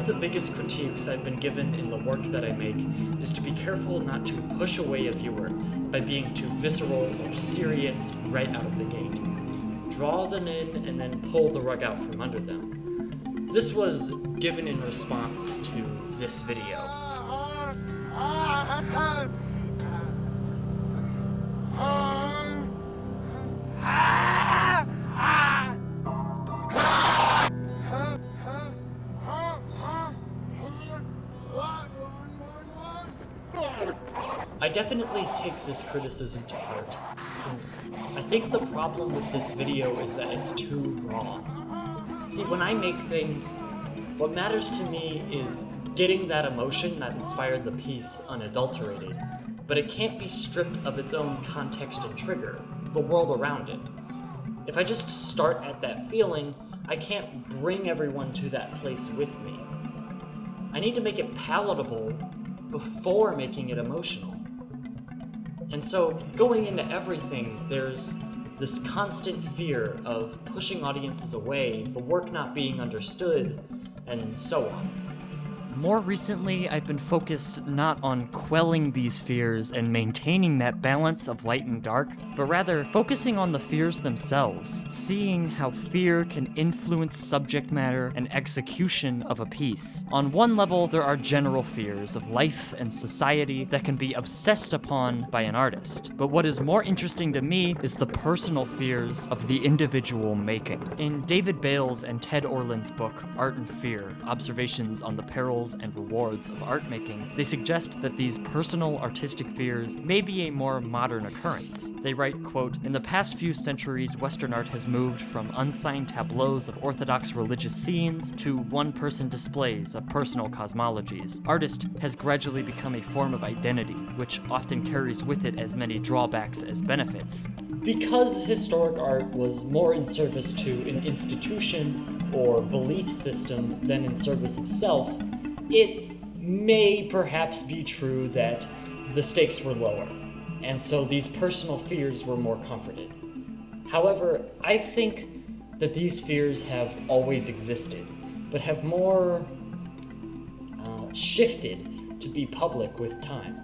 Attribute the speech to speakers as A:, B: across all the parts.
A: of the biggest critiques I've been given in the work that I make is to be careful not to push away a viewer by being too visceral or serious right out of the gate. Draw them in and then pull the rug out from under them. This was given in response to this video. I definitely take this criticism to heart, since I think the problem with this video is that it's too raw. See, when I make things, what matters to me is getting that emotion that inspired the piece unadulterated, but it can't be stripped of its own context and trigger, the world around it. If I just start at that feeling, I can't bring everyone to that place with me. I need to make it palatable before making it emotional. And so, going into everything, there's this constant fear of pushing audiences away, the work not being understood, and so on.
B: More recently, I've been focused not on quelling these fears and maintaining that balance of light and dark, but rather focusing on the fears themselves, seeing how fear can influence subject matter and execution of a piece. On one level, there are general fears of life and society that can be obsessed upon by an artist. But what is more interesting to me is the personal fears of the individual making. In David Bales and Ted Orland's book, Art and Fear, Observations on the Perils and Rewards of Art Making, they suggest that these personal artistic fears may be a more modern occurrence. They write, quote, "In the past few centuries, Western art has moved from unsigned tableaus of orthodox religious scenes to one-person displays of personal cosmologies. Artist has gradually become a form of identity, which often carries with it as many drawbacks as benefits."
A: Because historic art was more in service to an institution or belief system than in service of self, it may perhaps be true that the stakes were lower, and so these personal fears were more comforted. However, I think that these fears have always existed, but have more shifted to be public with time.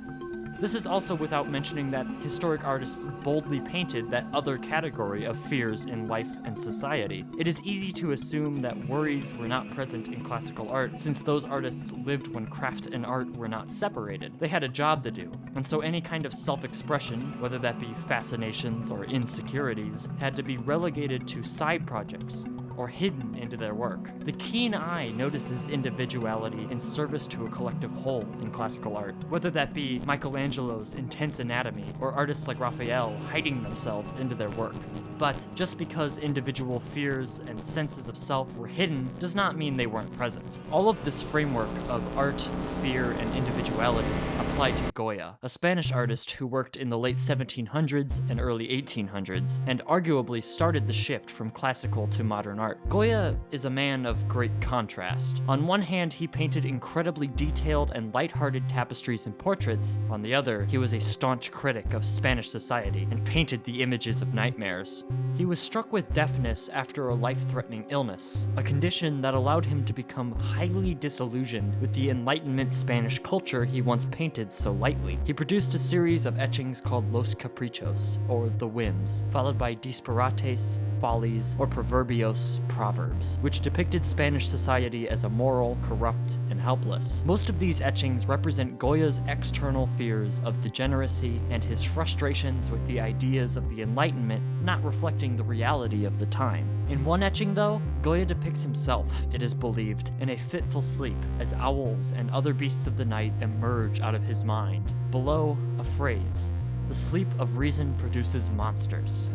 B: This is also without mentioning that historic artists boldly painted that other category of fears in life and society. It is easy to assume that worries were not present in classical art, since those artists lived when craft and art were not separated. They had a job to do, and so any kind of self-expression, whether that be fascinations or insecurities, had to be relegated to side projects, or hidden into their work. The keen eye notices individuality in service to a collective whole in classical art, whether that be Michelangelo's intense anatomy or artists like Raphael hiding themselves into their work. But just because individual fears and senses of self were hidden does not mean they weren't present. All of this framework of art, fear, and individuality applied to Goya, a Spanish artist who worked in the late 1700s and early 1800s, and arguably started the shift from classical to modern art. Goya is a man of great contrast. On one hand, he painted incredibly detailed and lighthearted tapestries and portraits. On the other, he was a staunch critic of Spanish society and painted the images of nightmares. He was struck with deafness after a life-threatening illness, a condition that allowed him to become highly disillusioned with the Enlightenment Spanish culture he once painted so lightly. He produced a series of etchings called Los Caprichos, or The Whims, followed by Disparates, Follies, or Proverbios, Proverbs, which depicted Spanish society as immoral, corrupt, and helpless. Most of these etchings represent Goya's external fears of degeneracy and his frustrations with the ideas of the Enlightenment not reflecting the reality of the time. In one etching, though, Goya depicts himself, it is believed, in a fitful sleep as owls and other beasts of the night emerge out of his mind. Below, a phrase: "The sleep of reason produces monsters."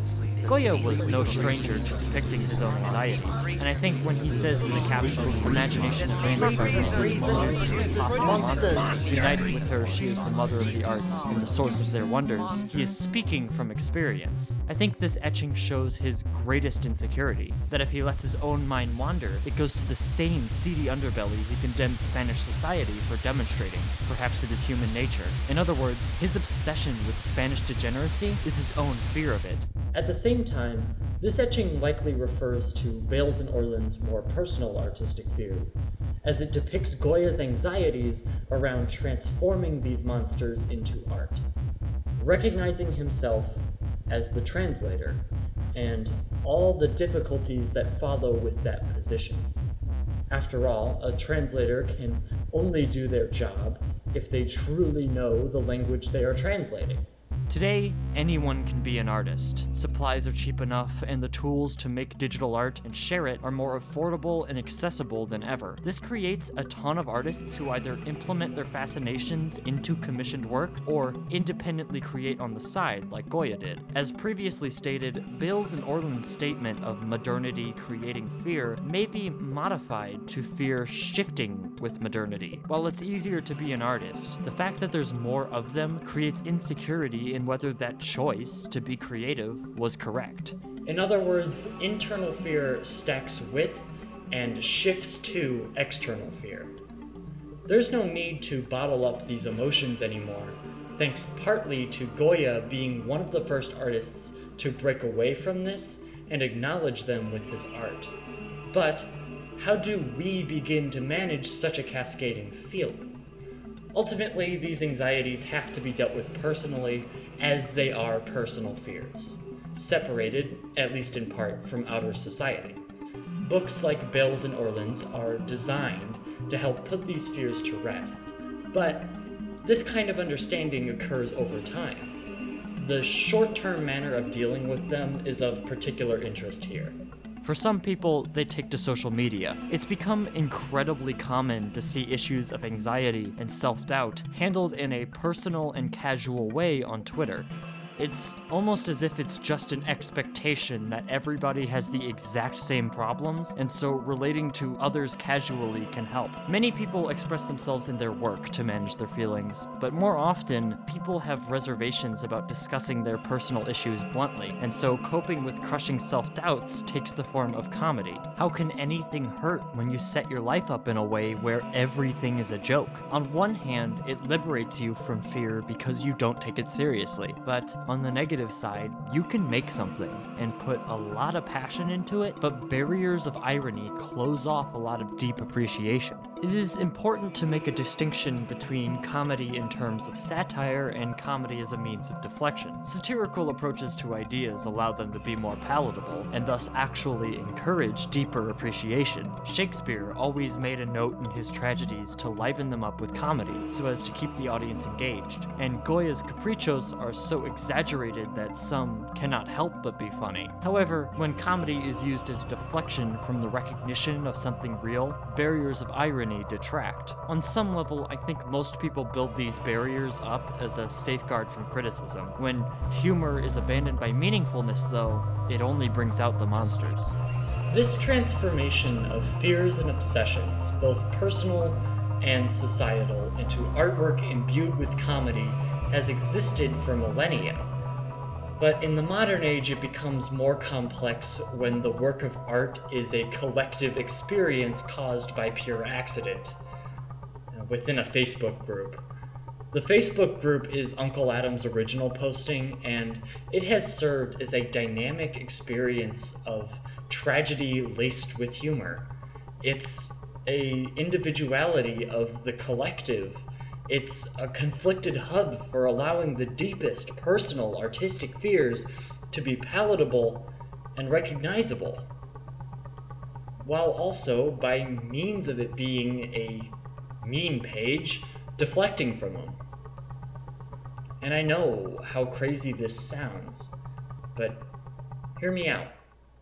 B: Goya was no stranger to depicting his own anxiety, and I think when he says in the caption, "Imagination abandoned by reason, possible monsters, united with her, she is the mother of the arts and the source of their wonders," he is speaking from experience. I think this etching shows his greatest insecurity, that if he lets his own mind wander, it goes to the same seedy underbelly he condemns Spanish society for demonstrating. Perhaps it is human nature. In other words, his obsession with Spanish degeneracy is his own fear of it.
A: At the same time, This etching likely refers to Bales and Orland's more personal artistic fears, as it depicts Goya's anxieties around transforming these monsters into art, recognizing himself as the translator, and all the difficulties that follow with that position. After all, a translator can only do their job if they truly know the language they are translating.
B: Today, anyone can be an artist. Supplies are cheap enough, and the tools to make digital art and share it are more affordable and accessible than ever. This creates a ton of artists who either implement their fascinations into commissioned work or independently create on the side, like Goya did. As previously stated, Bales and Orland's statement of modernity creating fear may be modified to fear shifting with modernity. While it's easier to be an artist, the fact that there's more of them creates insecurity in whether that choice to be creative was correct.
A: In other words, internal fear stacks with and shifts to external fear. There's no need to bottle up these emotions anymore, thanks partly to Goya being one of the first artists to break away from this and acknowledge them with his art. But how do we begin to manage such a cascading feeling? Ultimately, these anxieties have to be dealt with personally, as they are personal fears, separated, at least in part, from outer society. Books like Bales and Orland's are designed to help put these fears to rest, but this kind of understanding occurs over time. The short-term manner of dealing with them is of particular interest here.
B: For some people, they take to social media. It's become incredibly common to see issues of anxiety and self-doubt handled in a personal and casual way on Twitter. It's almost as if it's just an expectation that everybody has the exact same problems, and so relating to others casually can help. Many people express themselves in their work to manage their feelings, but more often, people have reservations about discussing their personal issues bluntly, and so coping with crushing self-doubts takes the form of comedy. How can anything hurt when you set your life up in a way where everything is a joke? On one hand, it liberates you from fear because you don't take it seriously, but on the negative side, you can make something and put a lot of passion into it, but barriers of irony close off a lot of deep appreciation. It is important to make a distinction between comedy in terms of satire and comedy as a means of deflection. Satirical approaches to ideas allow them to be more palatable, and thus actually encourage deeper appreciation. Shakespeare always made a note in his tragedies to liven them up with comedy, so as to keep the audience engaged, and Goya's capriccios are so exaggerated that some cannot help but be funny. However, when comedy is used as a deflection from the recognition of something real, barriers of irony detract. On some level, I think most people build these barriers up as a safeguard from criticism. When humor is abandoned by meaningfulness, though, it only brings out the monsters.
A: This transformation of fears and obsessions, both personal and societal, into artwork imbued with comedy has existed for millennia. But in the modern age, it becomes more complex when the work of art is a collective experience caused by pure accident within a Facebook group. The Facebook group is Uncle Adam's original posting, and it has served as a dynamic experience of tragedy laced with humor. It's a individuality of the collective. It's a conflicted hub for allowing the deepest personal artistic fears to be palatable and recognizable, while also, by means of it being a meme page, deflecting from them. And I know how crazy this sounds, but hear me out.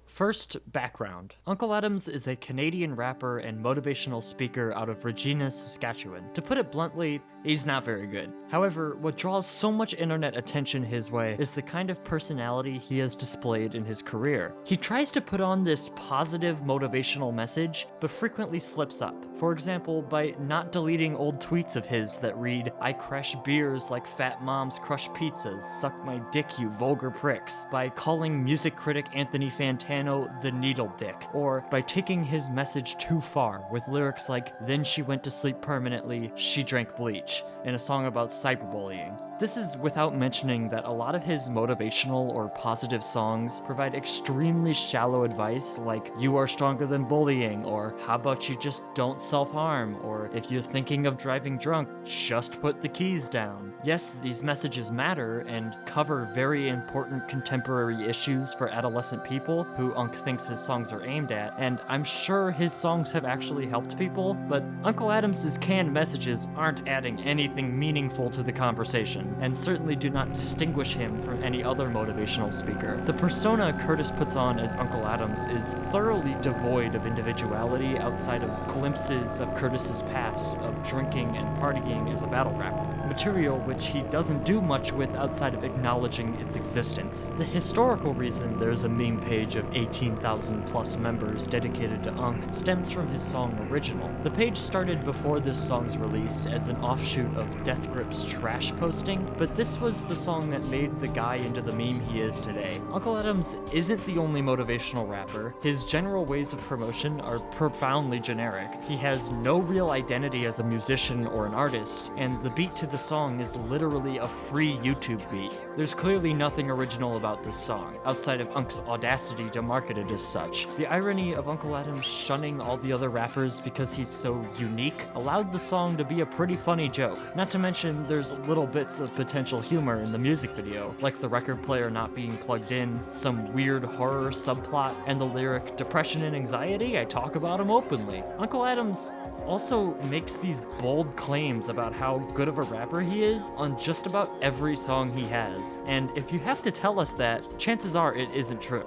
B: First, background. Uncle Adams is a Canadian rapper and motivational speaker out of Regina, Saskatchewan. To put it bluntly, he's not very good. However, what draws so much internet attention his way is the kind of personality he has displayed in his career. He tries to put on this positive motivational message, but frequently slips up. For example, by not deleting old tweets of his that read, "I crash beers like fat moms crush pizzas, suck my dick you vulgar pricks," by calling music critic Anthony Fantano the needle dick, or by taking his message too far with lyrics like, "Then she went to sleep permanently, she drank bleach," in a song about cyberbullying. This is without mentioning that a lot of his motivational or positive songs provide extremely shallow advice like, you are stronger than bullying, or how about you just don't self-harm, or if you're thinking of driving drunk, just put the keys down. Yes, these messages matter and cover very important contemporary issues for adolescent people who Unc thinks his songs are aimed at, and I'm sure his songs have actually helped people, but Uncle Adams's canned messages aren't adding anything meaningful to the conversation, and certainly do not distinguish him from any other motivational speaker. The persona Curtis puts on as Uncle Adams is thoroughly devoid of individuality outside of glimpses of Curtis's past of drinking and partying as a battle rapper, material which he doesn't do much with outside of acknowledging its existence. The historical reason there's a meme page of 18,000 plus members dedicated to Unc stems from his song Original. The page started before this song's release as an offshoot of Death Grip's trash posting, but this was the song that made the guy into the meme he is today. Uncle Adams isn't the only motivational rapper. His general ways of promotion are profoundly generic. He has no real identity as a musician or an artist, and the beat to the song is literally a free YouTube beat. There's clearly nothing original about this song, outside of Unc's audacity to market it as such. The irony of Uncle Adams shunning all the other rappers because he's so unique allowed the song to be a pretty funny joke. Not to mention, there's little bits of potential humor in the music video, like the record player not being plugged in, some weird horror subplot, and the lyric, "Depression and anxiety, I talk about them openly." Uncle Adams also makes these bold claims about how good of a rapper he is on just about every song he has, and if you have to tell us that, chances are it isn't true.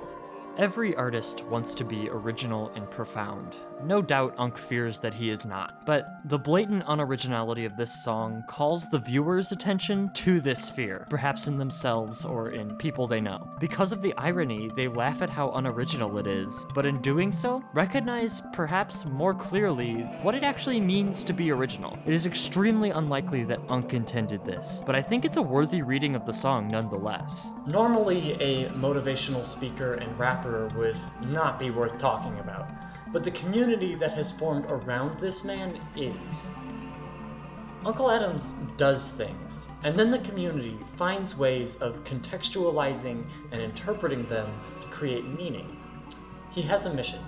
B: Every artist wants to be original and profound. No doubt Unc fears that he is not, but the blatant unoriginality of this song calls the viewer's attention to this fear, perhaps in themselves or in people they know. Because of the irony, they laugh at how unoriginal it is, but in doing so, recognize perhaps more clearly what it actually means to be original. It is extremely unlikely that Unc intended this, but I think it's a worthy reading of the song nonetheless.
A: Normally, a motivational speaker and rapper would not be worth talking about, but the community that has formed around this man is. Uncle Adams does things, and then the community finds ways of contextualizing and interpreting them to create meaning. He has a mission: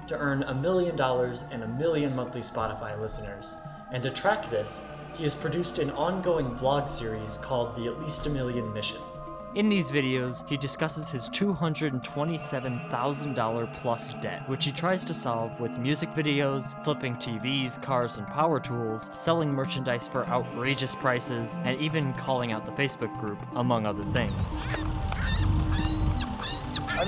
A: to earn $1 million and 1 million monthly Spotify listeners, and to track this, he has produced an ongoing vlog series called the At Least a Million Mission.
B: In these videos, he discusses his $227,000 plus debt, which he tries to solve with music videos, flipping TVs, cars, and power tools, selling merchandise for outrageous prices, and even calling out the Facebook group, among other things.
C: Are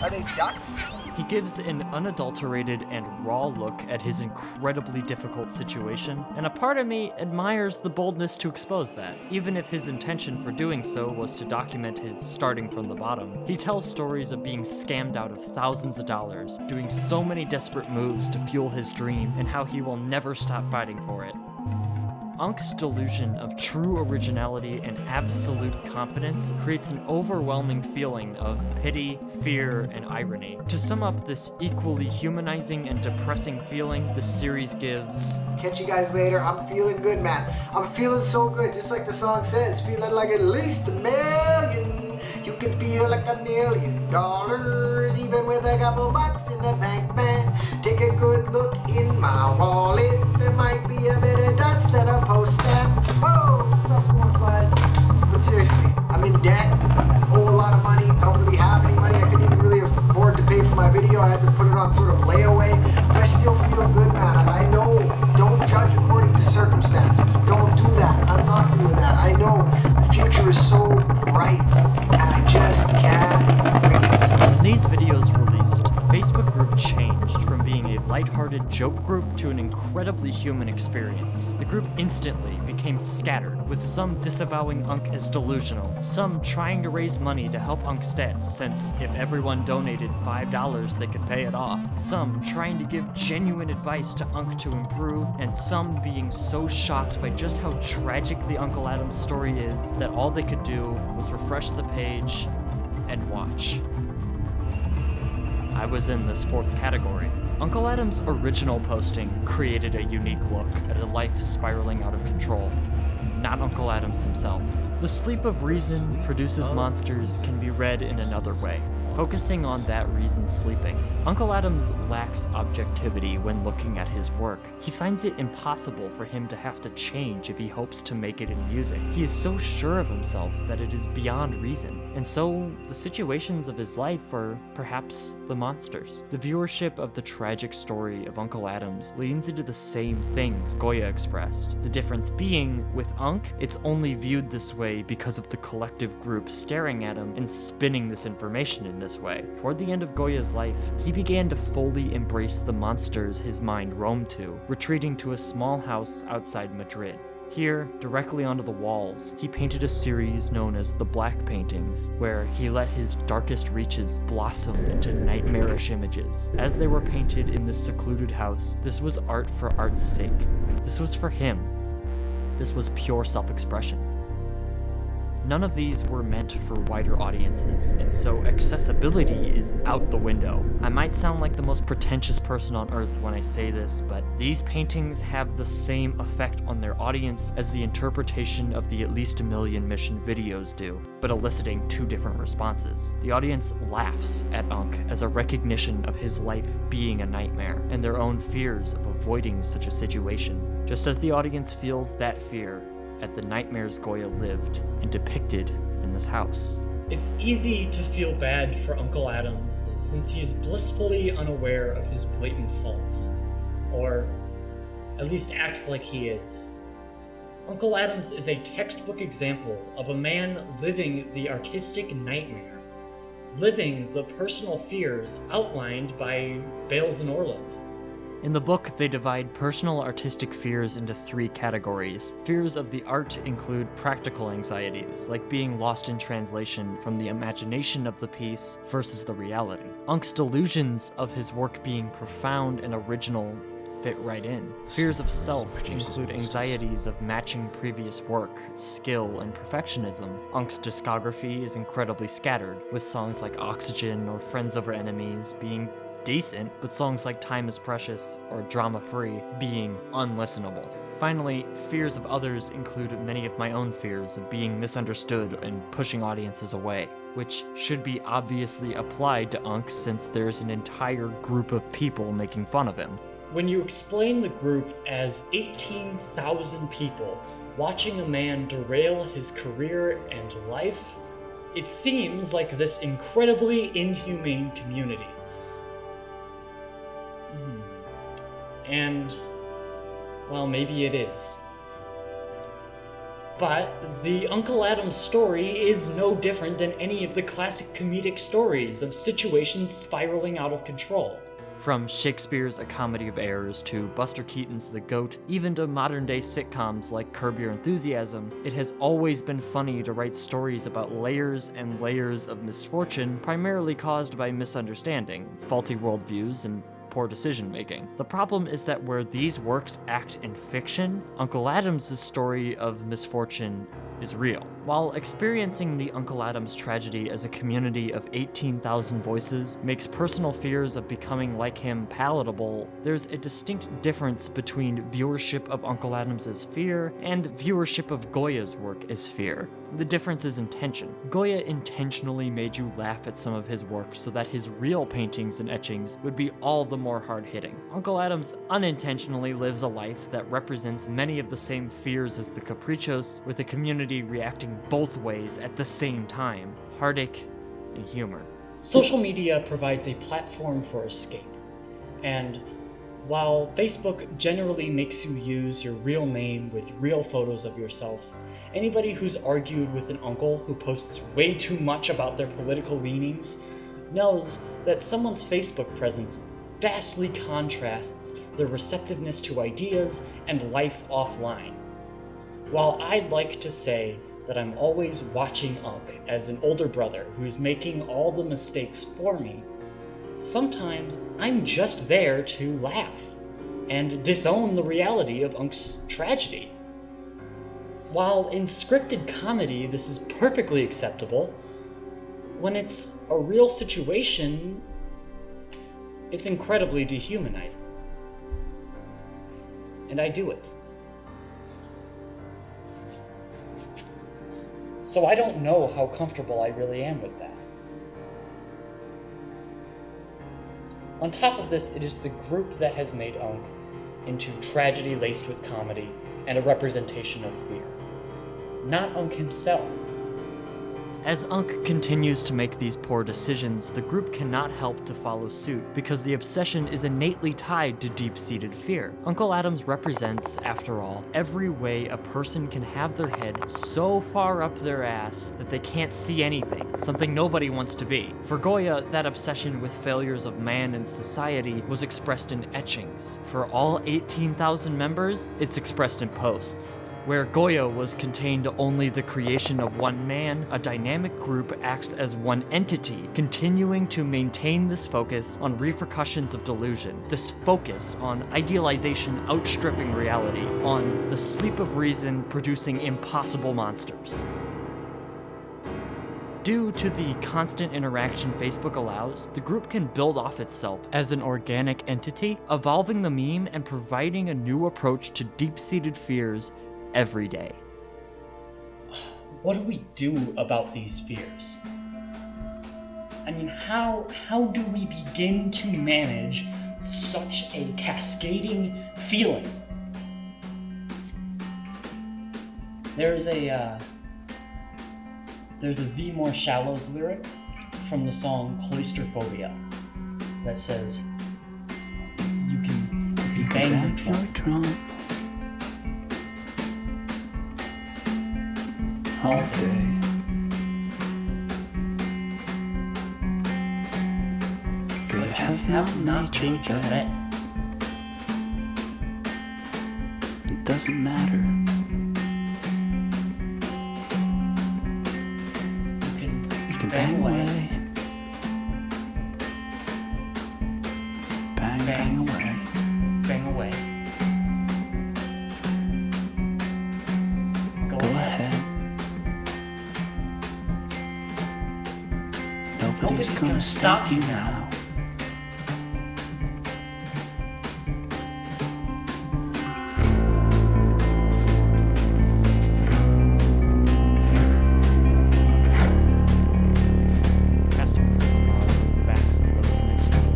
C: they ducks?
B: He gives an unadulterated and raw look at his incredibly difficult situation, and a part of me admires the boldness to expose that. Even if his intention for doing so was to document his starting from the bottom, he tells stories of being scammed out of thousands of dollars, doing so many desperate moves to fuel his dream, and how he will never stop fighting for it. Unc's delusion of true originality and absolute confidence creates an overwhelming feeling of pity, fear, and irony. To sum up this equally humanizing and depressing feeling, the series gives...
C: Catch you guys later. I'm feeling good, man. I'm feeling so good, just like the song says. Feeling like at least $1 million. You can feel like $1 million, even with a couple bucks in the bank, man. Take a good look in my wallet. There might be a bit of dust and a post stamp. Whoa, stuff's going flying. But seriously, I'm in debt. I owe a lot of money. I don't really have any money. I couldn't even really afford to pay for my video. I had to put it on sort of layaway. But I still feel good, man. And I know, don't judge according to circumstances. Don't do that. I'm not doing that. I know the future is so bright. And I just can't wait.
B: When these videos released, the Facebook group changed from being a lighthearted joke group to an incredibly human experience. The group instantly became scattered, with some disavowing Unc as delusional, some trying to raise money to help Unc's debt, since if everyone donated $5 they could pay it off, some trying to give genuine advice to Unc to improve, and some being so shocked by just how tragic the Uncle Adams story is that all they could do was refresh the page and watch. I was in this fourth category. Uncle Adam's original posting created a unique look at a life spiraling out of control. not Uncle Adams himself. The sleep of reason produces monsters can be read in another way. Focusing on that reason sleeping, Uncle Adams lacks objectivity when looking at his work. He finds it impossible for him to have to change if he hopes to make it in music. He is so sure of himself that it is beyond reason, and so the situations of his life are perhaps the monsters. The viewership of the tragic story of Uncle Adams leans into the same things Goya expressed. The difference being, with Unc, it's only viewed this way because of the collective group staring at him and spinning this information in this way. Toward the end of Goya's life, he began to fully embrace the monsters his mind roamed to, retreating to a small house outside Madrid. Here, directly onto the walls, he painted a series known as the Black Paintings, where he let his darkest reaches blossom into nightmarish images. As they were painted in this secluded house, this was art for art's sake. This was for him. This was pure self-expression. None of these were meant for wider audiences, and so accessibility is out the window. I might sound like the most pretentious person on earth when I say this, but these paintings have the same effect on their audience as the interpretation of the At Least a Million mission videos do, but eliciting two different responses. The audience laughs at Unc as a recognition of his life being a nightmare, and their own fears of avoiding such a situation, just as the audience feels that fear at the nightmares Goya lived and depicted in this house.
A: It's easy to feel bad for Uncle Adams since he is blissfully unaware of his blatant faults, or at least acts like he is. Uncle Adams is a textbook example of a man living the artistic nightmare, living the personal fears outlined by Bales and Orland.
B: In the book, they divide personal artistic fears into three categories. Fears of the art include practical anxieties, like being lost in translation from the imagination of the piece versus the reality. Unc's delusions of his work being profound and original fit right in. Fears of self include anxieties of matching previous work, skill, and perfectionism. Unc's discography is incredibly scattered, with songs like Oxygen or Friends Over Enemies being decent, but songs like Time is Precious or Drama Free being unlistenable. Finally, fears of others include many of my own fears of being misunderstood and pushing audiences away, which should be obviously applied to Unc since there's an entire group of people making fun of him.
A: When you explain the group as 18,000 people watching a man derail his career and life, it seems like this incredibly inhumane community. And, well, maybe it is. But the Uncle Adams story is no different than any of the classic comedic stories of situations spiraling out of control.
B: From Shakespeare's A Comedy of Errors to Buster Keaton's The Goat, even to modern-day sitcoms like Curb Your Enthusiasm, it has always been funny to write stories about layers and layers of misfortune primarily caused by misunderstanding, faulty worldviews, and poor decision-making. The problem is that where these works act in fiction, Uncle Adams' story of misfortune is real. While experiencing the Uncle Adams tragedy as a community of 18,000 voices makes personal fears of becoming like him palatable, there's a distinct difference between viewership of Uncle Adams as fear and viewership of Goya's work as fear. The difference is intention. Goya intentionally made you laugh at some of his work so that his real paintings and etchings would be all the more hard-hitting. Uncle Adams unintentionally lives a life that represents many of the same fears as the Caprichos, with the community reacting both ways at the same time: heartache and humor.
A: Social media provides a platform for escape, and while Facebook generally makes you use your real name with real photos of yourself, anybody who's argued with an uncle who posts way too much about their political leanings knows that someone's Facebook presence vastly contrasts their receptiveness to ideas and life offline. While I'd like to say that I'm always watching Unc as an older brother who's making all the mistakes for me, sometimes I'm just there to laugh and disown the reality of Unc's tragedy. While in scripted comedy this is perfectly acceptable, when it's a real situation, it's incredibly dehumanizing. And I do it. So I don't know how comfortable I really am with that. On top of this, it is the group that has made Unkle into tragedy laced with comedy and a representation of fear. Not Unkle himself.
B: As Unkle continues to make these poor decisions, the group cannot help to follow suit because the obsession is innately tied to deep-seated fear. Uncle Adams represents, after all, every way a person can have their head so far up their ass that they can't see anything, something nobody wants to be. For Goya, that obsession with failures of man and society was expressed in etchings. For all 18,000 members, it's expressed in posts. Where Goya was contained to only the creation of one man, a dynamic group acts as one entity, continuing to maintain this focus on repercussions of delusion, this focus on idealization outstripping reality, on the sleep of reason producing impossible monsters. Due to the constant interaction Facebook allows, the group can build off itself as an organic entity, evolving the meme and providing a new approach to deep-seated fears every day.
A: What do we do about these fears? I mean, how do we begin to manage such a cascading feeling? There's a The More Shallows lyric from the song Cloisterphobia that says, you can bang your drum all day. But you have not changed your bet.
D: It doesn't matter.
A: You can bang away.
D: Bang away.
A: Bang away. Go ahead. Nobody's gonna stop you now.
B: Casting prison bars over the backs of those next door.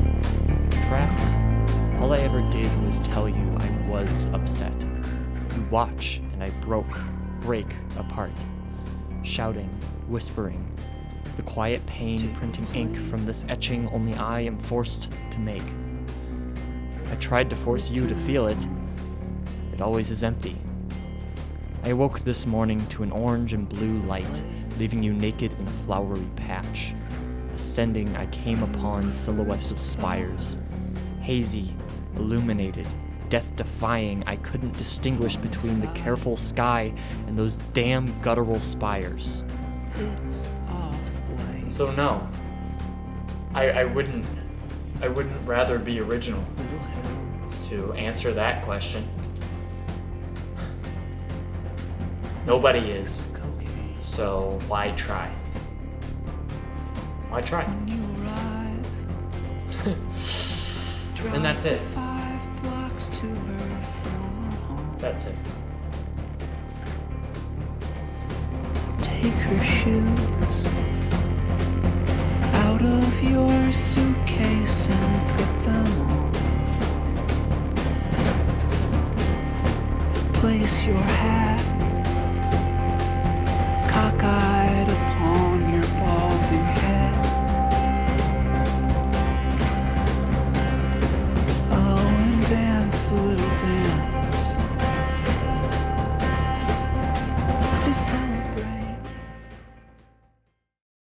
B: Trapped, all I ever did was tell you I was upset. You watch, and I break apart. Shouting, whispering, the quiet pain printing ink from this etching only I am forced to make. I tried to force you to feel it. It always is empty. I awoke this morning to an orange and blue light, leaving you naked in a flowery patch. Ascending, I came upon silhouettes of spires. Hazy, illuminated, death-defying, I couldn't distinguish between the careful sky and those damn guttural spires.
D: It's halfway.
B: So no, I wouldn't rather be original to answer that question. Nobody is, so why try? Why try?
D: When you arrive,
B: And that's it.
D: 5 blocks to her former home.
B: That's it.
D: Take her shoes out of your suitcase and put them on. Place your hat cockeyed upon your balding head. Oh, and dance a little